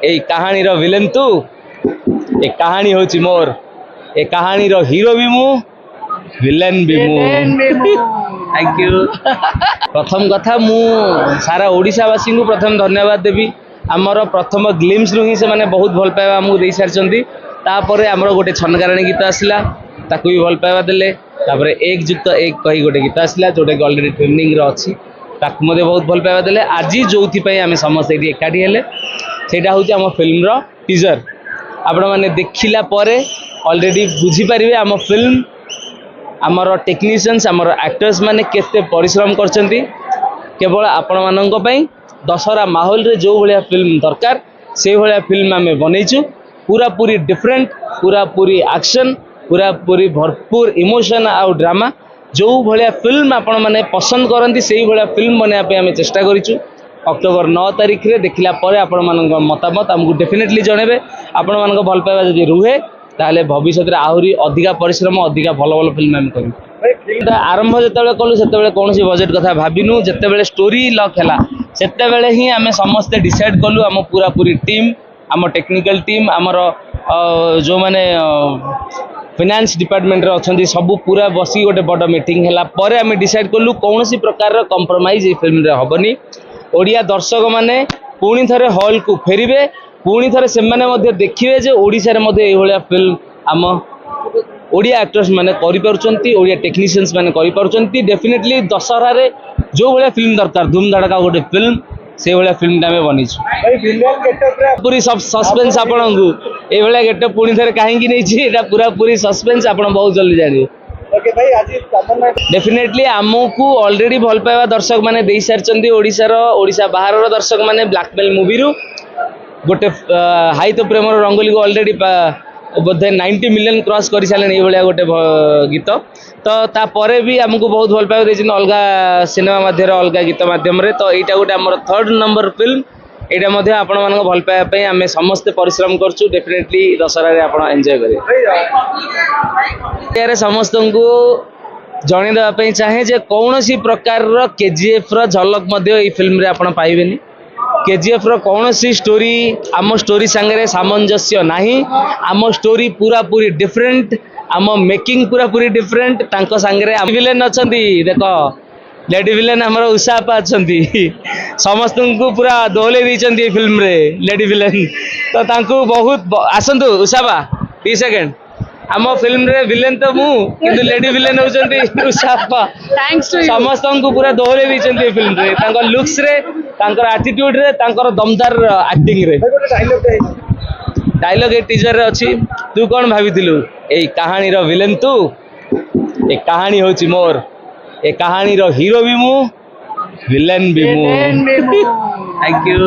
এই কাହାଣୀର villain ତୁ ଏ କାହାଣୀ ହେଉଛି ମୋର ଏ କାହାଣୀର ହିରୋ ବି ମୁଁ villain ବି ମୁଁ थैंक यू प्रथम कथा मु सारा ओडिशावासी को प्रथम धन्यवाद देवी आमर प्रथम ग्लिम्स रु ही से माने बहुत भल पाइबा आमको दे सारी तापर आमर गोटे छनकाराणी गीत आसला ताकू भी भल पाइबा देले तापर एक जुक्त एक कही गोटे गीत आसला जोटा अलरेडी ट्रेंडिंग रे अच्छी ताकू मते बहुत भल पाइबा देले आज जोथि पई आमे समस्त एठी एकाठी हेले सेटा होची आम फिल्म रो टीजर आपण माने देखिला परे ऑलरेडी बुझी परिबे आम फिल्म आमर टेक्नीशियंस आमर एक्टर्स माने केते परिश्रम करचंती केवल आपण मानंक पई दशहरा माहौल रे जो भलिया फिल्म दरकार से भलिया फिल्म आमे बनैछु पूरा पूरी डिफरेंट पूरा पूरी एक्शन पूरा पूरी भरपूर इमोशन आउ ड्रामा जो भलिया फिल्म आपण माने पसंद करंती सेही भलिया फिल्म बने पे आमे चेष्टा करिछु अक्टोबर 9 तारिख रे देखिला परे आपण मानंक मतामत हमकु डेफिनेटली जणेबे आपण मानंक भल पाइबा जदि रुहे ताले भविष्य रे आहुरी अधिका परिश्रम अधिका भल भल फिल्म हम करू आरंभ जेतेबेले कलु सेतेबेले कोनोसी बजेट कथा भाबिनु जेतेबेले स्टोरी लक हैला सेतेबेले ही आमे समस्त डिसाइड कलु हम पूरा पूरी टीम आम टेक्निकल टीम आमर जो माने फाइनेंस डिपार्टमेंट रे अछंती सब पूरा बसी गोटे बड़ मीटिंग हैला परे आमे डिसाइड कलु कोनोसी प्रकार रो कंप्रोमाइज ए फिल्म रे हबनी ओडिया दर्शक माने पुणी थरे हॉल को फेरिबे पुणी थरे से माने मध्ये देखिबे जे ओडिसा रे मध्ये ए भलिया फिल्म आम ओडिया एक्टर्स माने करि परचंती ओडिया टेक्नीशियंस माने करि परचंती डेफिनेटली दशहरा रे जो भलिया फिल्म दरकार धूम धड़का गोटे फिल्म से भलिया फिल्म टामे बनिछु भाई विलेन गेटअप रे पूरी सब सस्पेंस आपनकु ए भलिया गेटअप पुणी थरे काहे कि नै छी एटा पूरा पूरी सस्पेंस आपन बहुत जल्दी जानिबे ओके भाई आज डेफिनेटली आमको ऑलरेडी भल पाइबा दर्शक माने देई सारचंती ओडिसा बाहर रो दर्शक माने ब्लैकमेल मूवी रु गोटे हाई तो प्रेम रंगोली को ऑलरेडी बोधे 90 मिलियन क्रॉस कर सारे ये गोटे गीत तो तापरे भी आमको बहुत भल पाइबा देछन अलग सिनेमा माध्यम अलग गीत माध्यम रे तो एटा गोटे हमर 3rd नंबर फिल्म एटा मध्ये आपण मानक भल पाइबा पई आमे समस्त परिश्रम करछु डेफिनेटली दशहरा रे आपण एन्जॉय करिए यार समस्त को जणे देबा पई चाहे जे कोनोसी प्रकार रो केजीएफ रो झलक मध्ये ए फिल्म रे आपण पाइबेनी केजीएफ रो कोनोसी स्टोरी आम स्टोरी संगे सामंजस्य नहीं आम स्टोरी पूरा पूरी डिफरेंट आम मेकिंग पूरा पूरी डिफरेंट तांको संगे विलेन अछंती देखो लेडी विलेन हमर उषापा अछंती समस्त को पूरा दोहले दीचंती फिल्म रे लेडी विलेन तो तांको बहुत आसंतु उषापा 30 सेकंड आम फिल्म रे विलेन तो मु किंतु लेडी विलेन होचंती उषापा थैंक्स टू समस्त को पूरा दोहले दीचंती फिल्म रे तांको लुक्स रे तांकर एटीट्यूड रे तांकर दमदार एक्टिंग रे डायलॉग ए टीजर रे अछि तू कोन भाबिथिलु ए कहानी रो विलेन तू ए कहानी होची मोर ए कहानी रो हीरो भी मु विलेन भी मु थैंक यू।